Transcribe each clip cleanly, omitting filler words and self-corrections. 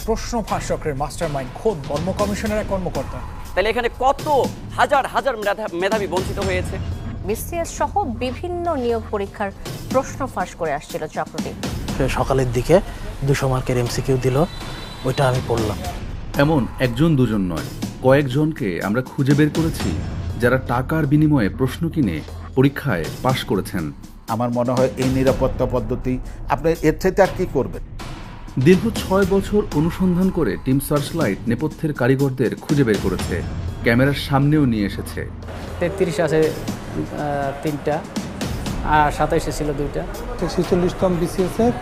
প্রশ্ন ফাঁস চক্রের মাস্টারমাইন্ড খোদ বর্ম কমিশনের এক কর্মকর্তা। তাহলে এখানে কত হাজার হাজার মেধাবী বঞ্চিত হয়েছে। বিসিএস সহ বিভিন্ন নিয়োগ পরীক্ষার প্রশ্ন ফাঁস করে আসছিল চক্রটি। সকালের দিকে 200 মার্কের এমসিকিউ দিল, ওইটা আমি পড়লাম। এমন একজন দুজন নয়, কয়েকজনকে আমরা খুঁজে বের করেছি যারা টাকার বিনিময়ে প্রশ্ন কিনে পরীক্ষায় পাশ করেছেন। আমার মনে হয় এই নিরাপত্তা পদ্ধতি আপনি এর চাইতে আর কি করবেন। দীর্ঘ 6 বছর অনুসন্ধান করে টিম সার্চলাইট নেপথ্যের কারিগরদের খুঁজে বের করেছে, ক্যামেরার সামনেও নিয়ে এসেছে। 33 আছে 3টা আর 27 ছিল 2টা। 46তম বিসিএসের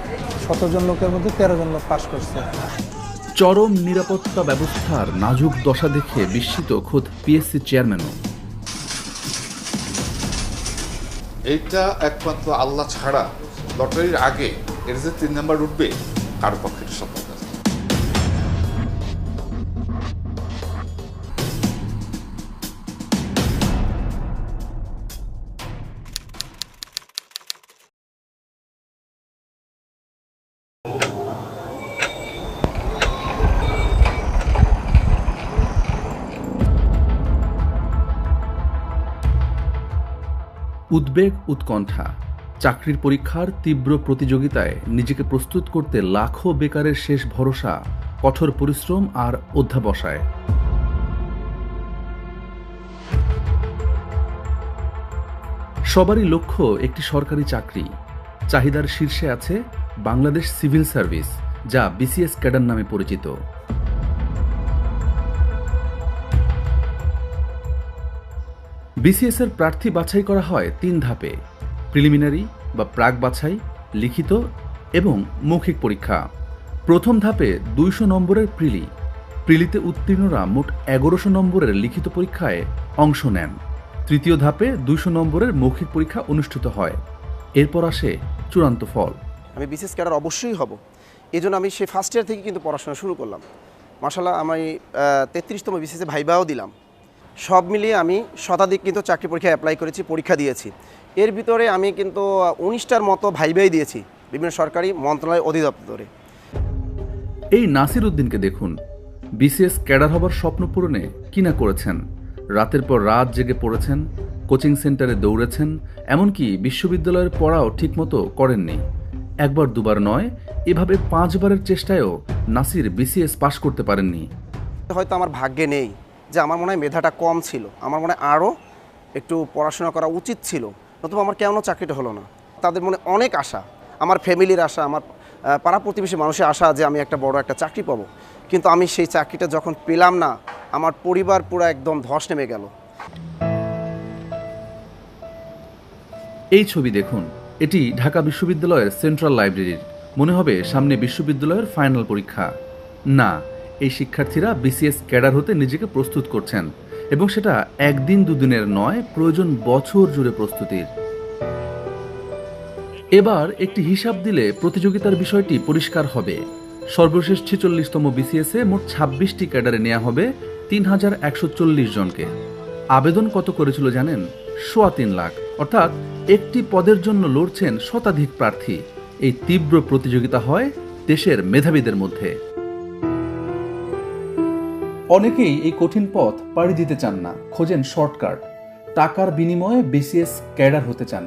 17 জন লোকের মধ্যে 13 জন লোক পাশ করছে। চরম নিরাপত্তা ব্যবস্থার নাজুক দশা দেখে বিস্মিত খোদ পিএসসি চেয়ারম্যানও। এইটা একমাত্র আল্লাহ ছাড়া লটারির আগে এর যে 3 নাম্বার উঠবে কারো পক্ষে সম্ভব না। উদ্বেগ, উৎকণ্ঠা, চাকরির পরীক্ষার তীব্র প্রতিযোগিতায় নিজেকে প্রস্তুত করতে লাখো বেকারের শেষ ভরসা কঠোর পরিশ্রম আর অধ্যাবসায়। সবারই লক্ষ্য একটি সরকারি চাকরি। চাহিদার শীর্ষে আছে বাংলাদেশ সিভিল সার্ভিস, যা বিসিএস ক্যাডার নামে পরিচিত। বিসিএস এর প্রার্থী বাছাই করা হয় 3 ধাপে: প্রিলিমিনারি বা প্রাক বাছাই, লিখিত এবং মৌখিক পরীক্ষা। প্রথম ধাপে 200 নম্বরের প্রিলিতে উত্তীর্ণরা মোট 1100 নম্বরের লিখিত পরীক্ষায় অংশ নেন। তৃতীয় ধাপে 200 নম্বরের মৌখিক পরীক্ষা অনুষ্ঠিত হয়। এরপর আসে চূড়ান্ত ফল। আমি বিসিএস ক্যাডার অবশ্যই হব, এই জন্য আমি সেই ফার্স্ট ইয়ার থেকে কিন্তু পড়াশোনা শুরু করলাম। মাশাআল্লাহ, আমি 33তম বিসিএসে ভাইবাও দিলাম। সব মিলিয়ে আমি শতাধিক কিন্তু চাকরি পরীক্ষায় অ্যাপ্লাই করেছি, পরীক্ষা দিয়েছি। এর ভিতরে আমি কিন্তু 19টার মতো ভাইবাই দিয়েছি বিভিন্ন সরকারি মন্ত্রণালয় অধিদপ্তরে। এই নাসির উদ্দিনকে দেখুন, বিসিএস ক্যাডার হবার স্বপ্ন পূরণে কিনা করেছেন। রাতের পর রাত জেগে পড়েছেন, কোচিং সেন্টারে দৌড়েছেন, এমনকি বিশ্ববিদ্যালয়ের পড়াও ঠিকমতো করেননি। একবার দুবার নয়, এভাবে 5 বারের চেষ্টায়ও নাসির বিসিএস পাশ করতে পারেননি। হয়তো আমার ভাগ্যে নেই, যে আমার মনে হয় মেধাটা কম ছিল, আমার মনে হয় আরও একটু পড়াশোনা করা উচিত ছিল, নতুবা আমার কেন চাকরিটা হলো না। তাদের মনে অনেক আশা, আমার ফ্যামিলির আশা, আমার পাড়া প্রতিবেশী মানুষের আশা যে আমি একটা বড় একটা চাকরি পাবো, কিন্তু আমি সেই চাকরিটা যখন পেলাম না, আমার পরিবার পুরো একদম ধস নেমে গেল। এই ছবি দেখুন, এটি ঢাকা বিশ্ববিদ্যালয়ের সেন্ট্রাল লাইব্রেরির। মনে হবে সামনে বিশ্ববিদ্যালয়ের ফাইনাল পরীক্ষা। না, এই শিক্ষার্থীরা বিসিএস ক্যাডার হতে নিজেকে প্রস্তুত করছেন, এবং সেটা একদিন দুদিনের নয়, প্রয়োজন বছর জুড়ে প্রস্তুতির। এবার একটি হিসাব দিলে প্রতিযোগিতার বিষয়টি পরিষ্কার হবে। সর্বশেষ 46তম বিসিএসে মোট 26টি ক্যাডারে নেওয়া হবে 3140 জনকে। আবেদন কত করেছিল জানেন? 3.25 লাখ। অর্থাৎ একটি পদের জন্য লড়ছেন শতাধিক প্রার্থী। এই তীব্র প্রতিযোগিতা হয় দেশের মেধাবীদের মধ্যে। অনেকেই এই কঠিন পথ পাড়ি দিতে চান না, খোঁজেন শর্টকাট। টাকার বিনিময়ে বিসিএস ক্যাডার হতে চান।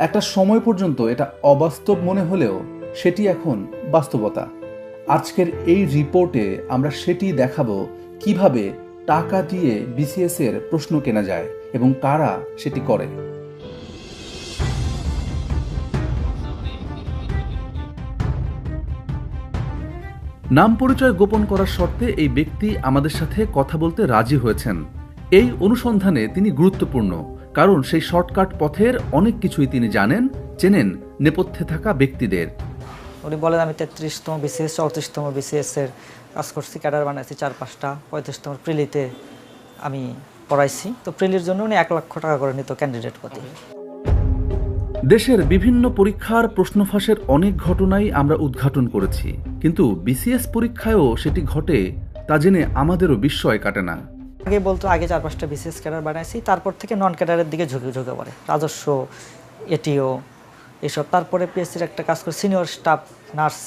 একটা সময় পর্যন্ত এটা অবাস্তব মনে হলেও সেটি এখন বাস্তবতা। আজকের এই রিপোর্টে আমরা সেটি দেখাবো, কিভাবে টাকা দিয়ে বিসিএস এর প্রশ্ন কেনা যায় এবং কারা সেটি করে। নাম পরিচয় গোপন করার শর্তে এই ব্যক্তি আমাদের সাথে কথা বলতে রাজি হয়েছেন। এই অনুসন্ধানে তিনি গুরুত্বপূর্ণ, কারণ সেই শর্টকাট পথের অনেক কিছুই তিনি জানেন, চেনেন নেপথ্যে থাকা ব্যক্তিদের। উনি বলেন আমি 33তম বিসিএস 34তম বিসিএস এর কাজ করছি, ক্যাডার বানাইছি 4-5টা, 35তম প্রিলিতে আমি পড়াইছি। তো প্রিলির জন্য উনি 1 লক্ষ টাকা করে নিত ক্যান্ডিডেট প্রতি। দেশের বিভিন্ন পরীক্ষার প্রশ্ন ফাঁসের অনেক ঘটনাই আমরা উদ্ঘাটন করেছি, কিন্তু বিসিএস পরীক্ষায়ও সেটি ঘটে তা জেনে আমাদেরও বিস্ময় কাটে না। আগে বলতো আগে 4-5টা বিসিএস ক্যাডার বানাইছি, তারপর থেকে নন ক্যাডারের দিকে ঝুঁকে পড়ে, রাজস্ব, এটিও এসব। তারপরে পিএসসির একটা কাজ করে সিনিয়র স্টাফ নার্স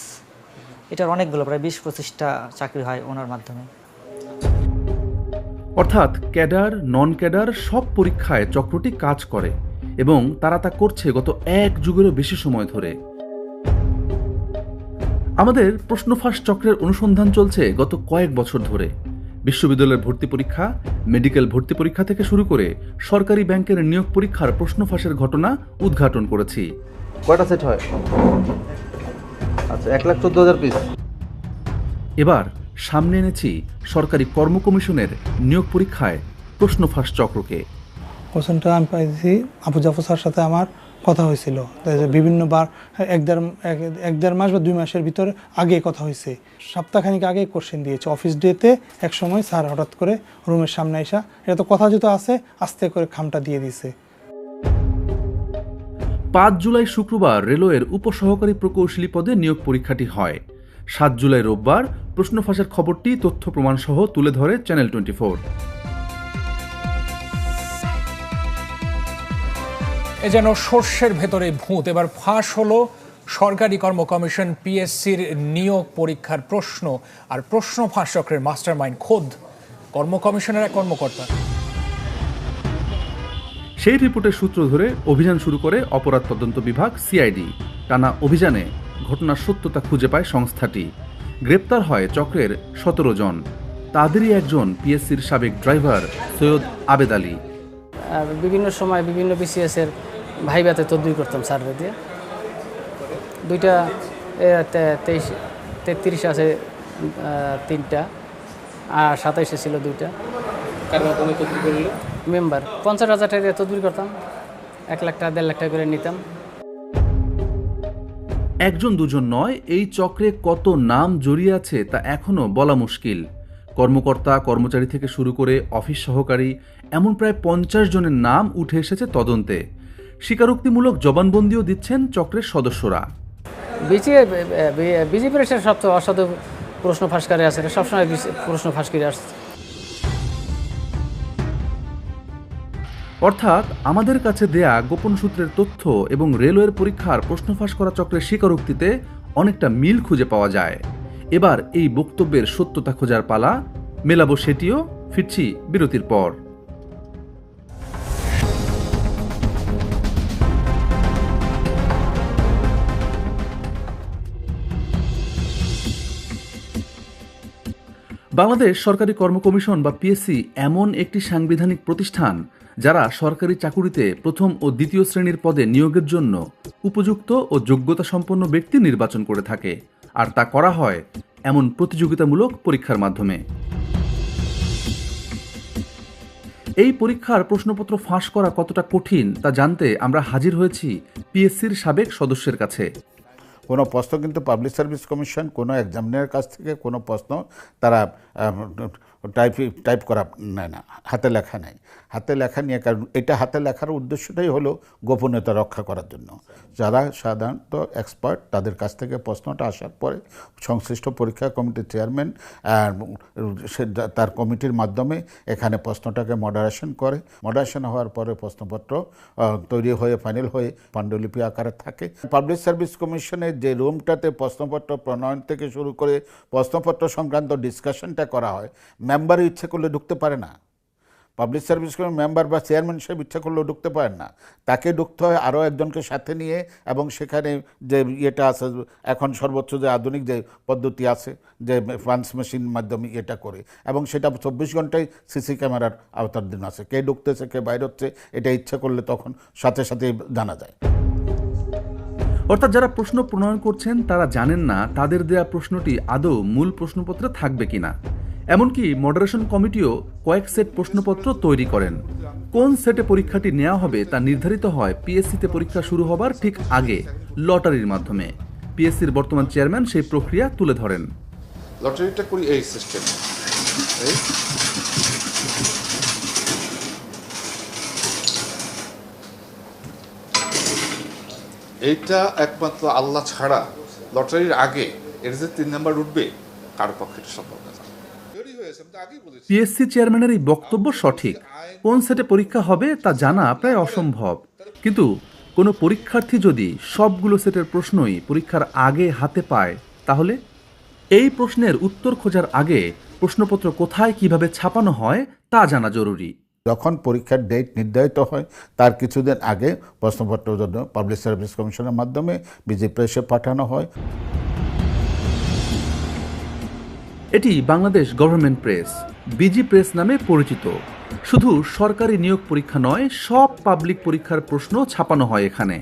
এটার অনেকগুলো প্রায় 20-25টা চাকরি হয় ওনার মাধ্যমে। অর্থাৎ ক্যাডার নন ক্যাডার সব পরীক্ষায় চক্রটি কাজ করে এবং তারা তা করছে গত 1 যুগেরও বেশি সময় ধরে। আমাদের প্রশ্নফাঁস চক্রের অনুসন্ধান চলছে গত কয়েক বছর ধরে। বিশ্ববিদ্যালয়ের ভর্তি পরীক্ষা, মেডিকেল ভর্তি পরীক্ষা থেকে শুরু করে সরকারি ব্যাংকের নিয়োগ পরীক্ষার প্রশ্নফাঁসের ঘটনা উদ্ঘাটন করেছি। কয়টা সেট হয়? আচ্ছা, 1,14,000 পিস। এবার সামনে এনেছি সরকারি কর্ম কমিশনের নিয়োগ পরীক্ষায় প্রশ্নফাঁস চক্রকে। কোশ্চেনটা আমি পাইছি আবু জাফর স্যার সাথে আমার কথা হয়েছিল, বিভিন্নবার 1-1.5 মাস বা 2 মাসের ভিতরে আগে কথা হয়েছে। সপ্তাহখানিক আগে কোশ্চেন দিয়েছে অফিস ডেতে। এক সময় স্যার হঠাৎ করে রুমের সামনে এসা, এটা তো কথা যেহেতু আছে, আস্তে করে খামটা দিয়ে দিছে। 5 জুলাই শুক্রবার রেলওয়ের উপসহকারী প্রকৌশলী পদে নিয়োগ পরীক্ষাটি হয়। 7 জুলাই রোববার প্রশ্নফাঁসের খবরটি তথ্য প্রমাণ সহ তুলে ধরে চ্যানেল 24। এ যেন সর্ষের ভেতরে ভূত। এবার ফাঁস হলো সরকারি কর্ম কমিশন পিএসসির নিয়োগ পরীক্ষার প্রশ্ন, আর প্রশ্ন ফাঁস চক্রের মাস্টার মাইন্ড খোদ কর্ম কমিশনের এক কর্মকর্তা। সেই রিপোর্টের সূত্র ধরে অভিযান শুরু করে অপরাধ তদন্ত বিভাগ সিআইডি। টানা অভিযানে ঘটনার সত্যতা খুঁজে পায় সংস্থাটি। গ্রেপ্তার হয় চক্রের 17 জন। তাদেরই একজন পিএসসির সাবেক ড্রাইভার সৈয়দ আবেদ আলী। বিভিন্ন সময় বিভিন্ন বিসিএসের ভাইভাতে তদবির করতাম সার্ভে দিয়ে। 2টা 33 আছে 3টা, আর 27 ছিল 2টা। মেম্বার 50,000 টাকা দিয়ে তদবির করতাম, 1 লাখ টাকা 1.5 লাখ টাকা করে নিতাম। একজন দুজন নয়, এই চক্রে কত নাম জড়িয়ে আছে তা এখনো বলা মুশকিল। কর্মকর্তা কর্মচারী থেকে শুরু করে অফিস সহকারী এমন প্রায় 50 জনের নাম উঠে এসেছে তদন্তে। স্বীকারোক্তিমূলক জবানবন্দিও দিচ্ছেন চক্রের সদস্যরা। বিজেপির সবচেয়ে অসাধু প্রশ্ন ফাঁসকারী আছে, সবসময় প্রশ্ন ফাঁসকারী আসছে। অর্থাৎ আমাদের কাছে দেয়া গোপন সূত্রের তথ্য এবং রেলওয়ের পরীক্ষার প্রশ্ন ফাঁস করা চক্রের স্বীকারোক্তিতে অনেকটা মিল খুঁজে পাওয়া যায়। এবার এই বক্তব্যের সত্যতা খোঁজার পালা। মেলাবো সেটিও, ফিরছি বিরতির পর। বাংলাদেশ সরকারি কর্ম কমিশন বা পিএসসি এমন একটি সাংবিধানিক প্রতিষ্ঠান যারা সরকারি চাকুরিতে প্রথম ও দ্বিতীয় শ্রেণীর পদে নিয়োগের জন্য উপযুক্ত ও যোগ্যতা সম্পন্ন ব্যক্তি নির্বাচন করে থাকে, আর তা করা হয় এমন প্রতিযোগিতামূলক পরীক্ষার মাধ্যমে। এই পরীক্ষার প্রশ্নপত্র ফাঁস করা কতটা কঠিন তা জানতে আমরা হাজির হয়েছি পিএসসির সাবেক সদস্যের কাছে। কোনো প্রশ্ন কিন্তু পাবলিক সার্ভিস কমিশন কোনো এক্সামিনারের কাছ থেকে কোনো প্রশ্ন তারা টাইপ করা নেয় না, হাতে লেখা নেয়। হাতে লেখা নিয়ে, কারণ এটা হাতে লেখার উদ্দেশ্যটাই হলো গোপনীয়তা রক্ষা করার জন্য। যারা সাধারণত এক্সপার্ট তাদের কাছ থেকে প্রশ্নটা আসার পরে সংশ্লিষ্ট পরীক্ষা কমিটির চেয়ারম্যান তার কমিটির মাধ্যমে এখানে প্রশ্নটাকে মডারেশন করে। মডারেশন হওয়ার পরে প্রশ্নপত্র তৈরি হয়ে ফাইনাল হয়ে পাণ্ডুলিপি আকারে থাকে। পাবলিক সার্ভিস কমিশনের যে রুমটাতে প্রশ্নপত্র প্রণয়ন থেকে শুরু করে প্রশ্নপত্র সংক্রান্ত ডিসকাশনটা করা হয়, মেম্বার ইচ্ছে করলে ঢুকতে পারে না। পাবলিক সার্ভিস কমিশন মেম্বার বা চেয়ারম্যান সাহেব ইচ্ছা করলেও ঢুকতে পারেন না, তাকে ঢুকতে হয় আরও একজনকে সাথে নিয়ে। এবং সেখানে যে ইয়েটা আছে, এখন সর্বোচ্চ যে আধুনিক যে পদ্ধতি আছে, যে পাঞ্চ মেশিন মাধ্যমে এটা করে, এবং সেটা 24 ঘন্টায় সিসি ক্যামেরার আওতাধীন আছে। কে ঢুকতেছে কে বাইরে হচ্ছে এটা ইচ্ছা করলে তখন সাথে সাথে জানা যায়। অর্থাৎ যারা প্রশ্ন প্রণয়ন করছেন তারা জানেন না তাদের দেয়া প্রশ্নটি আদৌ মূল প্রশ্নপত্রে থাকবে কিনা। এমনকি মডারেশন কমিটিও কয়েক সেট প্রশ্নপত্র তৈরি করেন। কোন সেটে পরীক্ষাটি নেওয়া হবে তা নির্ধারিত হয় পিএসসিতে পরীক্ষা শুরু হবার ঠিক আগে লটারির মাধ্যমে। পিএসসির বর্তমান চেয়ারম্যান সেই প্রক্রিয়া তুলে ধরেন। লটারিটা করি এই সিস্টেম, এইটা একমাত্র আল্লাহ ছাড়া লটারির আগে এর যে 3 নাম্বার উঠবে কারো পক্ষে সম্ভব না। পিএসসি চেয়ারম্যানের এই বক্তব্য সঠিক। কোন সেটে পরীক্ষা হবে তা জানা প্রায় অসম্ভব। কিন্তু কোনো পরীক্ষার্থী যদি সবগুলো সেটের প্রশ্নই পরীক্ষার আগে হাতে পায়, তাহলে এই প্রশ্নের উত্তর খোঁজার আগে প্রশ্নপত্র কোথায় কিভাবে ছাপানো হয় তা জানা জরুরি। যখন পরীক্ষার ডেট নির্ধারিত হয় তার কিছুদিন আগে প্রশ্নপত্র জন্য পাবলিক সার্ভিস কমিশনের মাধ্যমে বিজি প্রেসে পাঠানো হয়। এটি Bangladesh government press, busy press নামে পরিচিত। শুধু সরকারি নিয়োগ পরীক্ষা নয়, সব পাবলিক পরীক্ষার প্রশ্ন ছাপানো হয় এখানে।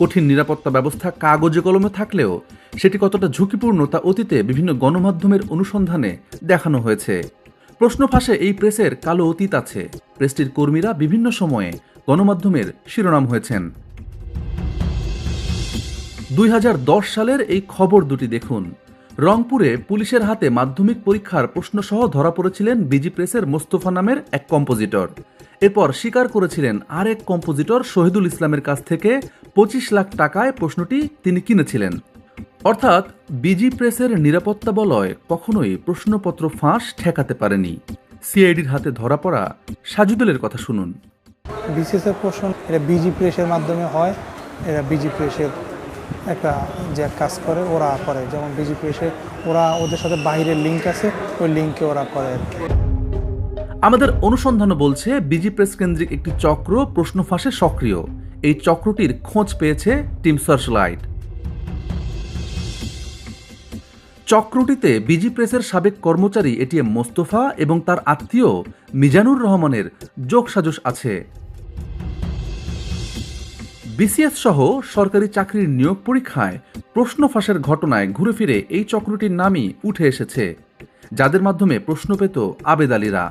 কঠিন নিরাপত্তা ব্যবস্থা কাগজে কলমে থাকলেও সেটি কতটা ঝুঁকিপূর্ণ তা অতীতে বিভিন্ন গণমাধ্যমের অনুসন্ধানে দেখানো হয়েছে। প্রশ্ন ফাঁসে এই প্রেসের কালো অতীত আছে। প্রেসটির কর্মীরা বিভিন্ন সময়ে গণমাধ্যমের শিরোনাম হয়েছেন। 2010 সালের এই খবর দুটি দেখুন। রংপুরে পুলিশের হাতে মাধ্যমিক পরীক্ষার প্রশ্নসহ ধরা পড়েছিলেন বিজি প্রেসের মোস্তফা নামের এক কম্পোজিটর। এরপর স্বীকার করেছিলেন আরেক কম্পোজিটর শহীদুল ইসলামের কাছ থেকে 25 লাখ টাকায় প্রশ্নটি তিনি কিনেছিলেন। অর্থাৎ বিজি প্রেসের নিরাপত্তা বলয় কখনোই প্রশ্নপত্র ফাঁস ঠেকাতে পারেনি। সিআইডির হাতে ধরা পড়া সাজুদুলের কথা শুনুন। বিসিএস এর প্রশ্ন এটা বিজি প্রেসের মাধ্যমে হয়। এরা বিজি প্রেসের একটা যে কাজ করে ওরা করে, যেমন বিজি প্রেসে ওরা ওদের সাথে বাইরের লিঙ্ক আছে, ওই লিঙ্কে ওরা করে আর কি। আমাদের অনুসন্ধানও বলছে বিজি প্রেস কেন্দ্রিক একটি চক্র প্রশ্ন ফাঁসে সক্রিয়। এই চক্রটির খোঁজ পেয়েছে টিম সার্চলাইট। চক্রটিতে বিজি প্রেসের সাবেক কর্মচারী এটিএম মোস্তফা এবং তার আত্মীয় মিজানুর রহমানের যোগসাজশ আছে। বিসিএস সহ সরকারি চাকরির নিয়োগ পরীক্ষায় প্রশ্ন ফাঁসের ঘটনায় ঘুরে ফিরে এই চক্রটির নামই উঠে এসেছে, যাদের মাধ্যমে প্রশ্ন পেত আবেদ আলীরা।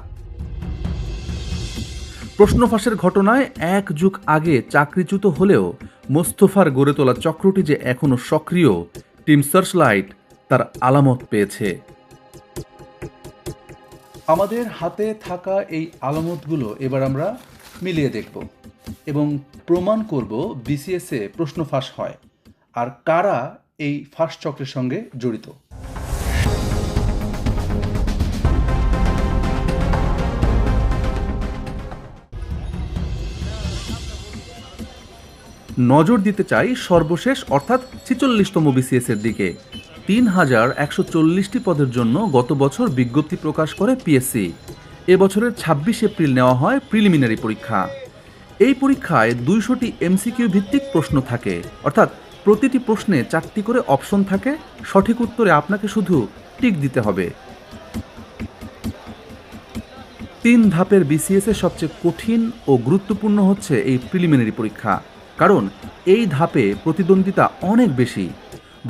প্রশ্ন ফাঁসের ঘটনায় 1 যুগ আগে চাকরিচ্যুত হলেও মোস্তফার গড়ে তোলা চক্রটি যে এখনো সক্রিয়, টিম সার্চলাইট তার আলামত পেয়েছে। আমাদের হাতে থাকা এই আলামতগুলো এবার আমরা মিলিয়ে দেখব এবং প্রমাণ করব বিসিএসে প্রশ্ন ফাঁস হয় আর কারা এই ফাঁস চক্রের সঙ্গে জড়িত। নজর দিতে চাই সর্বশেষ অর্থাৎ 46তম বিসিএস এর দিকে। 3140টি পদের জন্য গত বছর বিজ্ঞপ্তি প্রকাশ করে পিএসসি। এবছরের 26 এপ্রিল নেওয়া হয় প্রিলিমিনারি পরীক্ষা। এই পরীক্ষায় 200টি এমসিকিউ ভিত্তিক প্রশ্ন থাকে, অর্থাৎ প্রতিটি প্রশ্নে 4টি করে অপশন থাকে। সঠিক উত্তরে আপনাকে শুধু টিক দিতে হবে। 3 ধাপের বিসিএস এর সবচেয়ে কঠিন ও গুরুত্বপূর্ণ হচ্ছে এই প্রিলিমিনারি পরীক্ষা, কারণ এই ধাপে প্রতিদ্বন্দ্বিতা অনেক বেশি।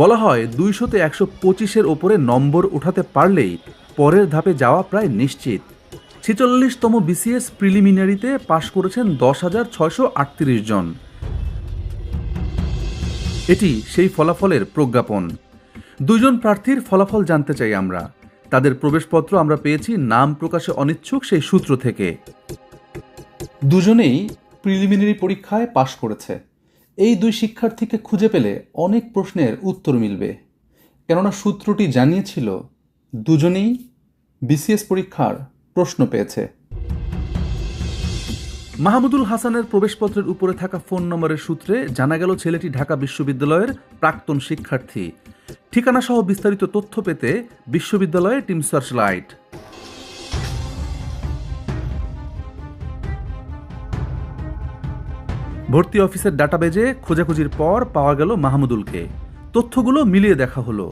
বলা হয় 200তে 125-এর ওপরে নম্বর উঠাতে পারলেই পরের ধাপে যাওয়া প্রায় নিশ্চিত। 46তম বিসিএস প্রিলিমিনারিতে পাশ করেছেন 10,638 জন। এটি সেই ফলাফলের প্রজ্ঞাপন। 2 জন প্রার্থীর ফলাফল জানতে চাই আমরা। তাদের প্রবেশপত্র আমরা পেয়েছি নাম প্রকাশে অনিচ্ছুক সেই সূত্র থেকে। দুজনেই প্রিলিমিনারি পরীক্ষায় পাশ করেছে। এই 2 শিক্ষার্থীকে খুঁজে পেলে অনেক প্রশ্নের উত্তর মিলবে, কেননা সূত্রটি জানিয়েছিল দুজনেই বিসিএস পরীক্ষার প্রশ্ন পেয়েছে। মাহমুদুল হাসানের প্রবেশপত্রের উপরে থাকা ফোন নম্বরের সূত্রে জানা গেল ছেলেটি ঢাকা বিশ্ববিদ্যালয়ের প্রাক্তন শিক্ষার্থী। ঠিকানা সহ বিস্তারিত তথ্য পেতে বিশ্ববিদ্যালয়ে টিম সার্চলাইট। ভর্তি অফিসের ডাটাবেজে খোঁজাখুঁজির পর পাওয়া গেল মাহমুদুলকে। তথ্যগুলো মিলিয়ে দেখা হলো।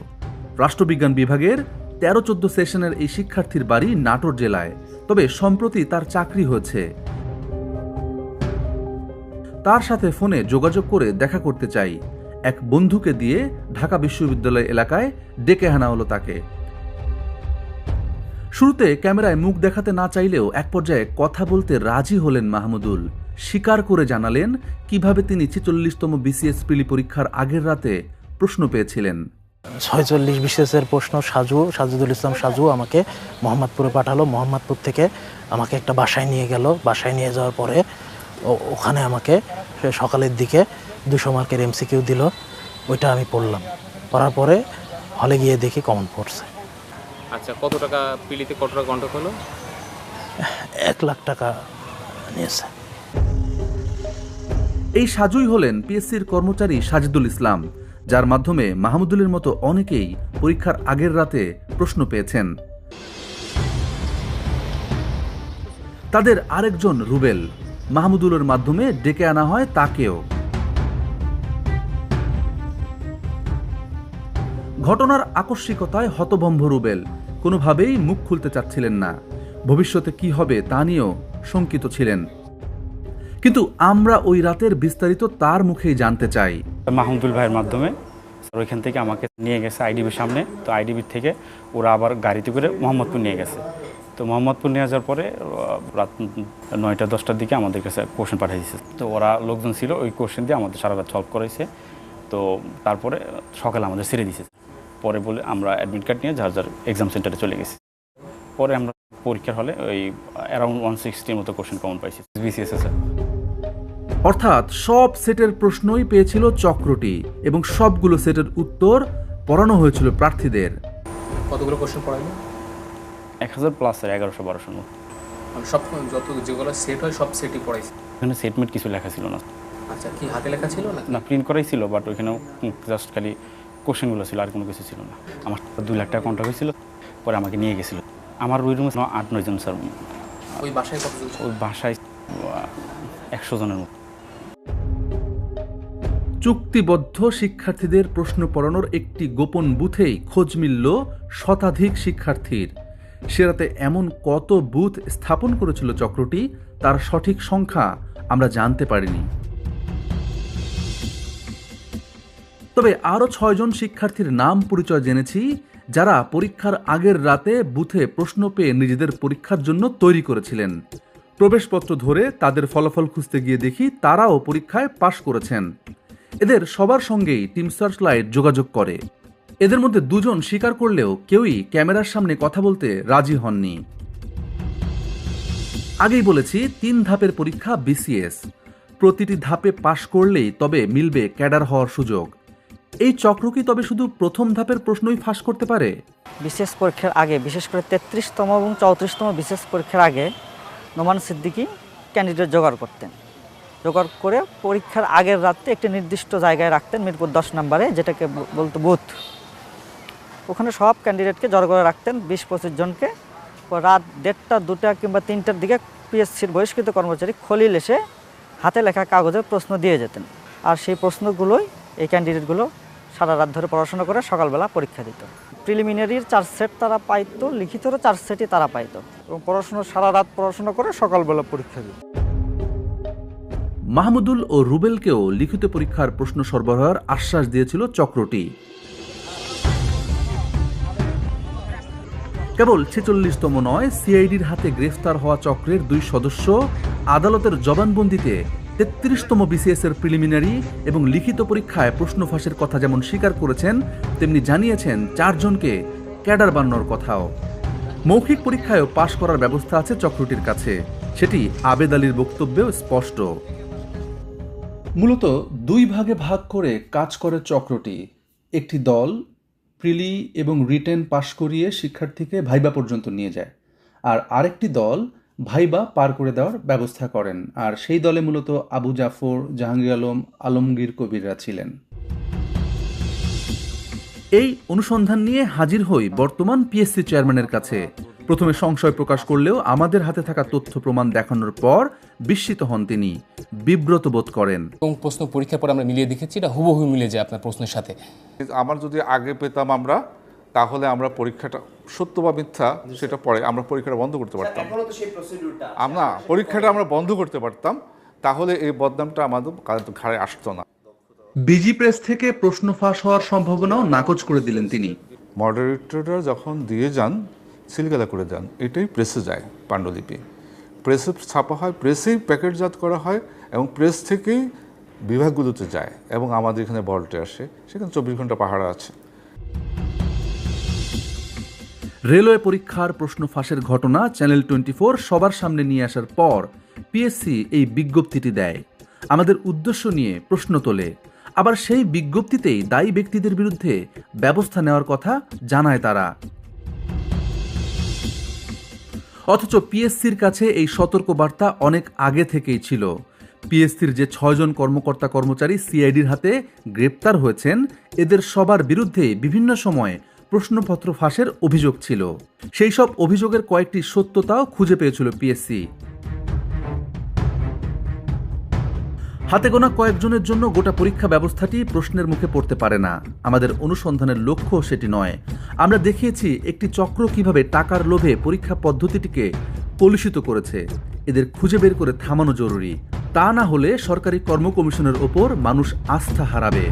রাষ্ট্রবিজ্ঞান বিভাগের 13-14 সেশনের এই শিক্ষার্থীর বাড়ি নাটোর জেলায়, তবে সম্প্রতি তার চাকরি হয়েছে। তার সাথে ফোনে যোগাযোগ করে দেখা করতে চাই। এক বন্ধুকে দিয়ে ঢাকা বিশ্ববিদ্যালয় এলাকায় ডেকে আনা হলো তাকে। শুরুতে ক্যামেরায় মুখ দেখাতে না চাইলেও এক পর্যায়ে কথা বলতে রাজি হলেন মাহমুদুল। স্বীকার করে জানালেন কিভাবে তিনি 46তম বিসিএস প্রিলি পরীক্ষার আগের রাতে প্রশ্ন পেয়েছিলেন। 46 বিসিএসের প্রশ্ন সাজুদুল ইসলাম সাজু আমাকে মোহাম্মদপুরে পাঠালো। মোহাম্মদপুর থেকে আমাকে একটা বাসায় নিয়ে গেল। বাসায় নিয়ে যাওয়ার পরে ওখানে আমাকে সকালের দিকে 200 মার্কের এমসিকিউ দিল। ওইটা আমি পড়লাম। পড়ার পরে হলে গিয়ে দেখি কমন পড়ছে। আচ্ছা, কত টাকা প্রিলিতে কত টাকা কন্ট্যাক্ট হলো? 1 লাখ টাকা নিয়েছে। এই সাজুই হলেন পিএসসির কর্মচারী সাজিদুল ইসলাম, যার মাধ্যমে মাহমুদুলের মতো অনেকেই পরীক্ষার আগের রাতে প্রশ্ন পেয়েছেন। তাদের আরেকজন রুবেল, মাহমুদুলের মাধ্যমে ডেকে আনা হয় তাকেও। ঘটনার আকস্মিকতায় হতভম্ব রুবেল কোনোভাবেই মুখ খুলতে চাচ্ছিলেন না। ভবিষ্যতে কি হবে তা নিয়েও শঙ্কিত ছিলেন। কিন্তু আমরা ওই রাতের বিস্তারিত তার মুখেই জানতে চাই। মাহমুদুল ভাইয়ের মাধ্যমে ওইখান থেকে আমাকে নিয়ে গেছে আইডিবির সামনে। তো আইডিবির থেকে ওরা আবার গাড়িতে করে মোহাম্মদপুর নিয়ে গেছে। তো মোহাম্মদপুর নিয়ে যাওয়ার পরে রাত 9টা-10টার দিকে আমাদের কাছে কোশ্চেন পাঠিয়েছে। তো ওরা লোকজন ছিল, ওই কোশ্চেন দিয়ে আমাদের সারা রাত সলভ করাইছে। তো তারপরে সকালে আমাদের ছেড়ে দিয়েছে। পরে বলে আমরা অ্যাডমিট কার্ড নিয়ে যার যার এক্সাম সেন্টারে চলে গেছি। পরে আমরা পরীক্ষার হলে ওই অ্যারাউন্ড 160-র মতো কোশ্চেন কমন পাইছি বিসিএস। অর্থাৎ সব সেটের প্রশ্নই পেয়েছিল চক্রটি এবং সবগুলো সেটের উত্তর পড়ানো হয়েছিল প্রার্থীদের। কতগুলো কোশ্চেন পড়াইলো? 1000 প্লাস 1100-1200 মতো। সব যত যেগুলো সেট হয় সব সেটই পড়াইছে? ওখানে সেটমেট কিছু লেখা ছিল না। আচ্ছা, কি হাতে লেখা ছিল না? না, প্রিন্ট করাই ছিল, বাট ওইখানেও জাস্ট খালি কোশ্চেনগুলো ছিল, আর কোনো কিছু ছিল না। আমার 2 লাখ টাকা কন্ট্রাক্ট হয়েছিল, পরে আমাকে নিয়ে গেছিল। আমার ওই রুমে 8-9 জন স্যার। ওই বাসায় কতজন? ওই বাসায় 100 জনের মতো। চুক্তিবদ্ধ শিক্ষার্থীদের প্রশ্ন পড়ানোর একটি গোপন বুথেই খোঁজ মিলল শতাধিক শিক্ষার্থীর। সে রাতে এমন কত বুথ স্থাপন করেছিল চক্রটি, তার সঠিক সংখ্যা আমরা জানতে পারিনি। তবে আরও 6 জন শিক্ষার্থীর নাম পরিচয় জেনেছি, যারা পরীক্ষার আগের রাতে বুথে প্রশ্ন পেয়ে নিজেদের পরীক্ষার জন্য তৈরি করেছিলেন। প্রবেশপত্র ধরে তাদের ফলাফল খুঁজতে গিয়ে দেখি তারাও পরীক্ষায় পাশ করেছেন। এদের সবার সঙ্গেই টিম সার্চলাইট যোগাযোগ করে। এদের মধ্যে 2 জন স্বীকার করলেও কেউই ক্যামেরার সামনে কথা বলতে রাজি হননি। আগেই বলেছি 3 ধাপের পরীক্ষা বিসিএস। প্রতিটি ধাপে পাশ করলেই তবে মিলবে ক্যাডার হওয়ার সুযোগ। এই চক্র কি তবে শুধু প্রথম ধাপের প্রশ্নই ফাঁস করতে পারে? বিসিএস পরীক্ষার আগে, বিশেষ করে 33তম এবং 34তম বিসিএস পরীক্ষার আগে নোমান সিদ্দিকী ক্যান্ডিডেট জোগাড় করতেন। জোগাড় করে পরীক্ষার আগের রাতে একটি নির্দিষ্ট জায়গায় রাখতেন, মিরপুর 10 নম্বরে, যেটাকে বলতো বুথ। ওখানে সব ক্যান্ডিডেটকে জড়ো করে রাখতেন, 20-25 জনকে। রাত 1:30, 2টা কিংবা 3টার দিকে পিএসসির বহিষ্কৃত কর্মচারী খলিল এসে হাতে লেখা কাগজে প্রশ্ন দিয়ে যেতেন। আর সেই প্রশ্নগুলোই এই ক্যান্ডিডেটগুলো সারা রাত ধরে পড়াশোনা করে সকালবেলা পরীক্ষা দিত। প্রিলিমিনারির 4 সেট তারা পাইতো, লিখিতরও 4 সেটই তারা পাইতো, এবং সারা রাত পড়াশোনা করে সকালবেলা পরীক্ষা দিত। মাহমুদুল ও রুবেলকেও লিখিত পরীক্ষার প্রশ্ন সরবরাহের আশ্বাস দিয়েছিল চক্রটি। কেবল 46তম নয়, সিআইডির হাতে গ্রেফতার হওয়া চক্রের 2 সদস্য আদালতের জবানবন্দিতে 33তম বিসিএস এর প্রিলিমিনারি এবং লিখিত পরীক্ষায় প্রশ্ন ফাঁসের কথা যেমন স্বীকার করেছেন, তেমনি জানিয়েছেন 4 জনকে ক্যাডার বানানোর কথাও। মৌখিক পরীক্ষায়ও পাশ করার ব্যবস্থা আছে চক্রটির কাছে, সেটি আবেদ আলীর বক্তব্যেও স্পষ্ট। মূলত 2 ভাগে ভাগ করে কাজ করে চক্রটি। একটি দল প্রিলি এবং রিটেন পাশ করিয়ে শিক্ষার্থীকে ভাইবা পর্যন্ত নিয়ে যায়, আর আরেকটি দল ভাইবা পার করে দেওয়ার ব্যবস্থা করেন। আর সেই দলে মূলত আবু জাফর, জাহাঙ্গীর আলম, আলমগীর কবিররা ছিলেন। এই অনুসন্ধান নিয়ে হাজির হই বর্তমান পিএসসি চেয়ারম্যানের কাছে। প্রথমে সংশয় প্রকাশ করলেও আমাদের হাতে থাকা তথ্য প্রমাণ দেখানোর পর বিস্মিত হন তিনি, বিব্রত বোধ করেন। এবং প্রশ্ন পরীক্ষার পর আমরা মিলিয়ে দেখেছি, এটা হুবহু মিলে যায় আপনার প্রশ্নের সাথে। আমার যদি আগে পেতাম আমরা, তাহলে আমরা পরীক্ষাটা সত্য বা মিথ্যা সেটা পরে আমরা পরীক্ষাটা বন্ধ করতে পারতাম। আমরা পরীক্ষাটা আমরা বন্ধ করতে পারতাম, তাহলে এই বদনামটা আমাদের ঘাড়ে আসতো না। বিজি প্রেস থেকে প্রশ্ন ফাঁস হওয়ার সম্ভাবনাও নাকচ করে দিলেন তিনি। মডারেটররা যখন দিয়ে যান, সিলগালা করে যান, এটাই প্রেসে যায়। পাণ্ডুলিপি প্রেসে ছাপা হয়, প্রেসেই প্যাকেটজাত করা হয় এবং প্রেস থেকেই বিভাগগুলোতে যায় এবং আমাদের এখানে বলটে আসে, সেখানে 24 ঘন্টা পাহারা আছে। রেলওয়ে পরীক্ষার প্রশ্ন ফাঁসের ঘটনা চ্যানেল 24 সবার সামনে নিয়ে আসার পর পিএসসি এই বিজ্ঞপ্তিটি দেয়, আমাদের উদ্দেশ্য নিয়ে প্রশ্ন তোলে। আবার সেই বিজ্ঞপ্তিতেই দায়ী ব্যক্তিদের বিরুদ্ধে ব্যবস্থা নেওয়ার কথা জানায় তারা। অথচ পিএসসির কাছে এই সতর্কবার্তা অনেক আগে থেকেই ছিল। পিএসসির যে 6 জন কর্মকর্তা কর্মচারী সিআইডির হাতে গ্রেপ্তার হয়েছেন, এদের সবার বিরুদ্ধে বিভিন্ন সময় প্রশ্নপত্র ফাঁসের অভিযোগ ছিল। সেই সব অভিযোগের কয়েকটি সত্যতাও খুঁজে পেয়েছিল পিএসসি। হাতে গোনা কয়েকজনের জন্য গোটা পরীক্ষা ব্যবস্থাটি প্রশ্নের মুখে পড়তে পারে না। আমাদের অনুসন্ধানের লক্ষ্য সেটি নয়। আমরা দেখিয়েছি একটি চক্র কিভাবে টাকার লোভে পরীক্ষা পদ্ধতিটিকে কলুষিত করেছে। এদের খুঁজে বের করে থামানো জরুরি। তা না হলে সরকারি কর্ম কমিশনের ওপর মানুষ আস্থা হারাবে।